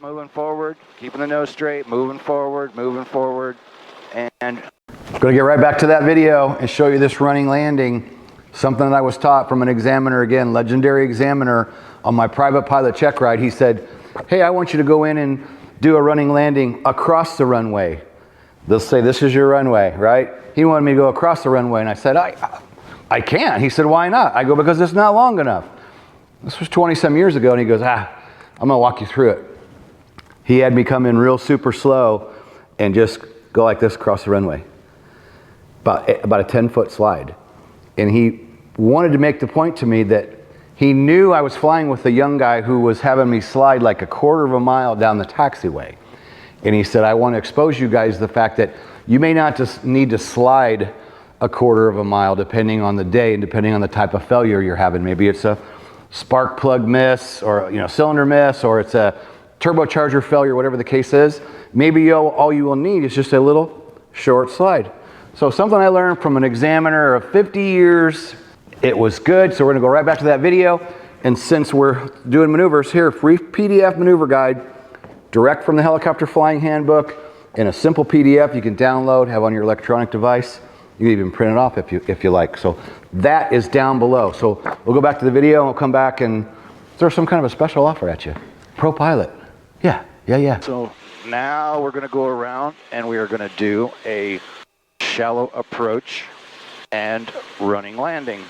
moving forward, keeping the nose straight, moving forward, and I'm going to get right back to that video and show you this running landing, something that I was taught from an examiner, again, legendary examiner on my private pilot check ride. He said, hey, I want you to go in and do a running landing across the runway. They'll say, this is your runway, right? He wanted me to go across the runway, and I said, I can't. He said, why not? I go, because it's not long enough. This was 20-some years ago, and he goes, I'm going to walk you through it. He had me come in real super slow and just go like this across the runway. About a 10-foot slide. And he wanted to make the point to me that he knew I was flying with a young guy who was having me slide like a quarter of a mile down the taxiway. And he said, I want to expose you guys to the fact that you may not just need to slide a quarter of a mile depending on the day and depending on the type of failure you're having. Maybe it's a spark plug miss, or cylinder miss, or it's a turbocharger failure, whatever the case is. Maybe all you will need is just a little short slide. So something I learned from an examiner of 50 years, it was good. So we're gonna go right back to that video. And since we're doing maneuvers here, free PDF maneuver guide, direct from the Helicopter Flying Handbook, in a simple PDF you can download, have on your electronic device. You can even print it off if you like. So that is down below. So we'll go back to the video and we'll come back and throw some kind of a special offer at you. Pro Pilot. Yeah. So now we're gonna go around and we are gonna do a shallow approach and running landing.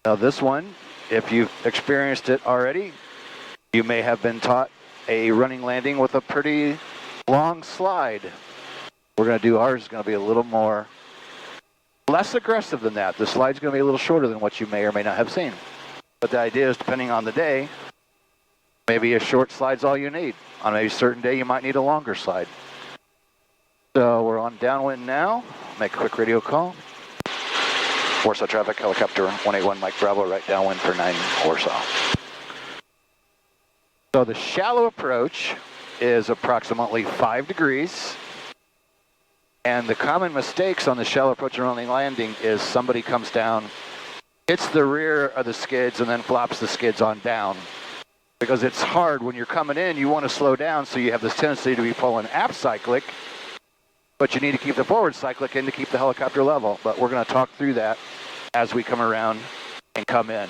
Now this one, if you've experienced it already, you may have been taught a running landing with a pretty long slide. We're going to do ours, is going to be a little more, less aggressive than that. The slide's going to be a little shorter than what you may or may not have seen. But the idea is, depending on the day, maybe a short slide's all you need. On a certain day, you might need a longer slide. So we're on downwind now. Make a quick radio call. Warsaw traffic, helicopter 181 Mike Bravo, right downwind for 9 Warsaw. So the shallow approach is approximately 5 degrees. And the common mistakes on the shallow approach and running landing is somebody comes down, hits the rear of the skids, and then flops the skids on down. Because it's hard when you're coming in, you want to slow down, so you have this tendency to be pulling aft cyclic, but you need to keep the forward cyclic in to keep the helicopter level. But we're going to talk through that as we come around and come in.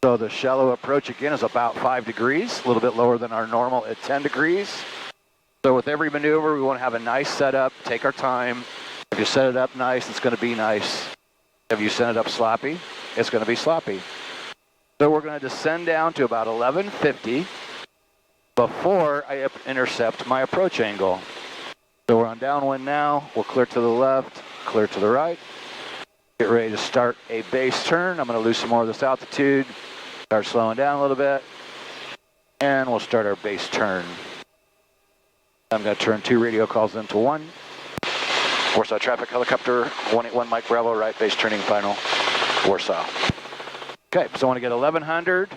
So the shallow approach again is about 5 degrees, a little bit lower than our normal at 10 degrees. So with every maneuver, we want to have a nice setup, take our time. If you set it up nice, it's going to be nice. If you set it up sloppy, it's going to be sloppy. So we're going to descend down to about 1150 before I intercept my approach angle. So we're on downwind now. We'll clear to the left, clear to the right. Get ready to start a base turn. I'm going to lose some more of this altitude. Start slowing down a little bit. And we'll start our base turn. I'm going to turn 2 radio calls into 1. Warsaw traffic, helicopter 181 Mike Bravo, right base turning final, Warsaw. Okay, so I want to get 1100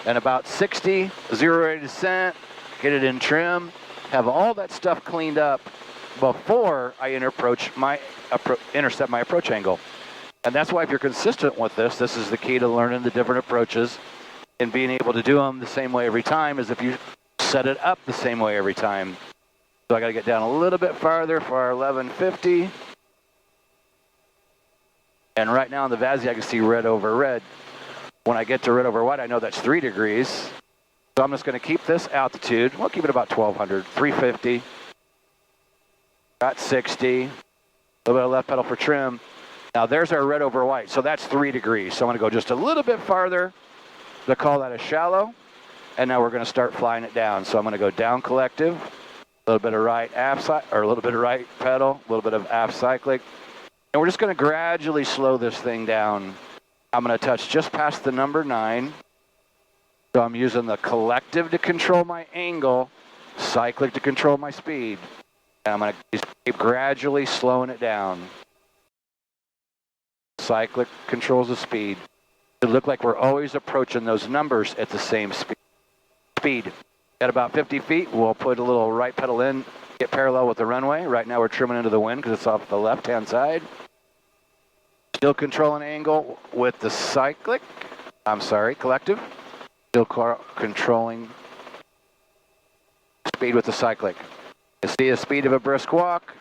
and about 60, 0 rate of descent, get it in trim, have all that stuff cleaned up before I intercept my approach angle. And that's why if you're consistent with this, this is the key to learning the different approaches and being able to do them the same way every time, is if you set it up the same way every time. So I got to get down a little bit farther for our 1150. And right now on the VASI, I can see red over red. When I get to red over white, I know that's 3 degrees. So I'm just going to keep this altitude. We'll keep it about 1200, 350. Got 60. A little bit of left pedal for trim. Now there's our red over white. So that's 3 degrees. So I'm going to go just a little bit farther to call that a shallow. And now we're going to start flying it down. So I'm going to go down collective. A little bit of right aft or a little bit of right pedal, a little bit of aft cyclic. And we're just going to gradually slow this thing down. I'm going to touch just past the number 9. So I'm using the collective to control my angle, cyclic to control my speed. And I'm going to keep gradually slowing it down. Cyclic controls the speed. It look like we're always approaching those numbers at the same speed. At about 50 feet, we'll put a little right pedal in, get parallel with the runway. Right now we're trimming into the wind because it's off the left-hand side. Still controlling angle with the collective. Still controlling speed with the cyclic. You see the speed of a brisk walk.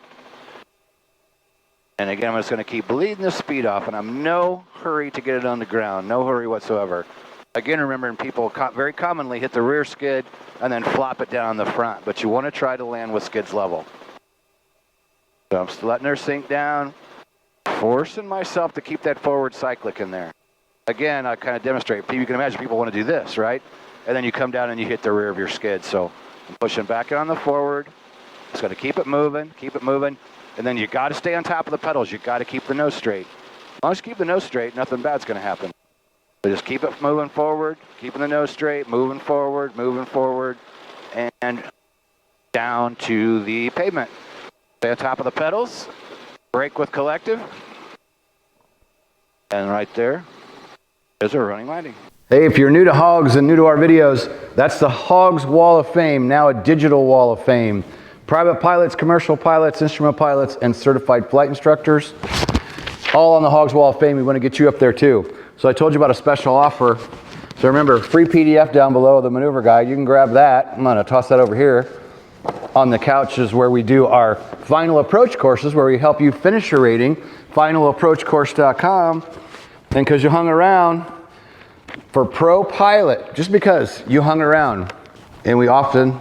And again, I'm just going to keep bleeding the speed off, and I'm no hurry to get it on the ground, no hurry whatsoever. Again, remembering people very commonly hit the rear skid and then flop it down the front, but you want to try to land with skids level. So I'm just letting her sink down, forcing myself to keep that forward cyclic in there. Again, I kind of demonstrate. You can imagine people want to do this, right? And then you come down and you hit the rear of your skid. So I'm pushing back on the forward. Just got to keep it moving, and then you got to stay on top of the pedals. You got to keep the nose straight. As long as you keep the nose straight, nothing bad's going to happen. So just keep it moving forward, keeping the nose straight, moving forward, and down to the pavement. Stay on top of the pedals, brake with collective, and right there is a running landing. Hey, if you're new to HOGS and new to our videos, that's the HOGS Wall of Fame, now a digital Wall of Fame. Private pilots, commercial pilots, instrument pilots, and certified flight instructors, all on the HOGS Wall of Fame. We want to get you up there too. So I told you about a special offer. So remember, free PDF down below, the maneuver guide. You can grab that. I'm going to toss that over here. On the couch is where we do our final approach courses, where we help you finish your rating, finalapproachcourse.com. And because you hung around for Pro Pilot, just because you hung around, and we often,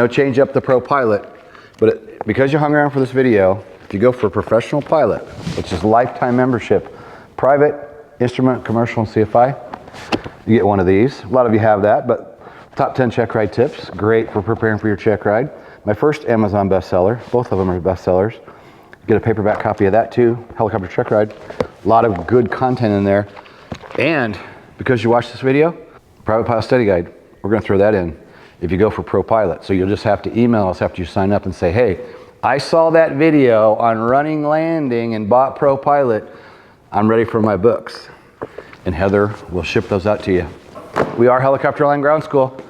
change up the Pro Pilot, but because you hung around for this video, if you go for Professional Pilot, which is lifetime membership, private, instrument, commercial, and CFI, you get one of these. A lot of you have that, but top 10 check ride tips, great for preparing for your check ride. My first Amazon bestseller, both of them are bestsellers. Get a paperback copy of that too, Helicopter Check Ride. A lot of good content in there. And because you watched this video, Private Pilot Study Guide, we're gonna throw that in if you go for Pro Pilot. So you'll just have to email us after you sign up and say, hey, I saw that video on running landing and bought Pro Pilot. I'm ready for my books. And Heather will ship those out to you. We are Helicopter Line Ground School.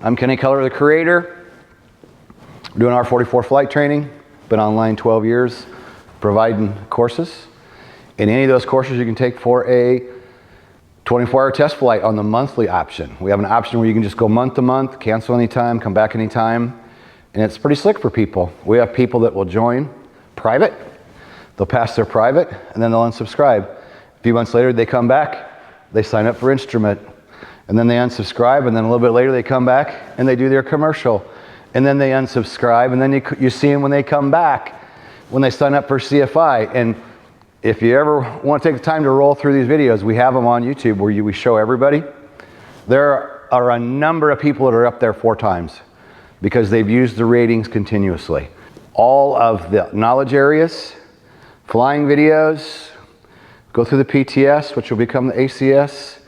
I'm Kenny Keller, the creator. We're doing our 44 flight training. Been online 12 years, providing courses. And any of those courses you can take for a 24-hour test flight on the monthly option. We have an option where you can just go month to month, cancel anytime, come back anytime. And it's pretty slick for people. We have people that will join private. They'll pass their private, and then they'll unsubscribe. A few months later, they come back, they sign up for instrument, and then they unsubscribe, and then a little bit later, they come back, and they do their commercial. And then they unsubscribe, and then you see them when they come back, when they sign up for CFI. And if you ever want to take the time to roll through these videos, we have them on YouTube where we show everybody. There are a number of people that are up there 4 times because they've used the ratings continuously. All of the knowledge areas, flying videos, go through the PTS, which will become the ACS,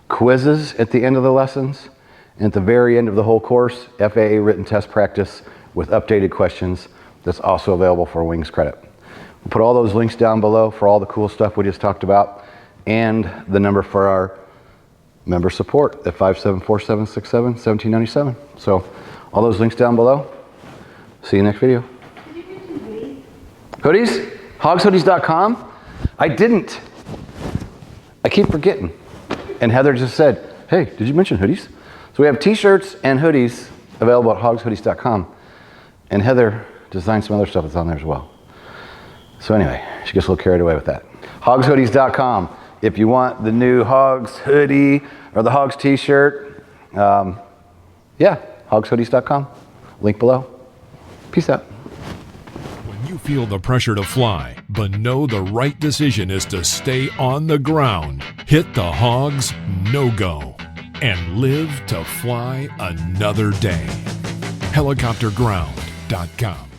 quizzes at the end of the lessons, and at the very end of the whole course, FAA written test practice with updated questions that's also available for Wings credit. We'll put all those links down below for all the cool stuff we just talked about and the number for our member support at 574-767-1797. So all those links down below. See you next video. Did you mention Hoodies? HOGShoodies.com? I didn't. I keep forgetting. And Heather just said, hey, did you mention hoodies? So we have t-shirts and hoodies available at HOGShoodies.com. And Heather designed some other stuff that's on there as well. So anyway, she gets a little carried away with that. HOGShoodies.com. If you want the new HOGS hoodie or the HOGS t-shirt, HOGShoodies.com. Link below. Peace out. When you feel the pressure to fly, but know the right decision is to stay on the ground, hit the HOGS no-go and live to fly another day. Helicopterground.com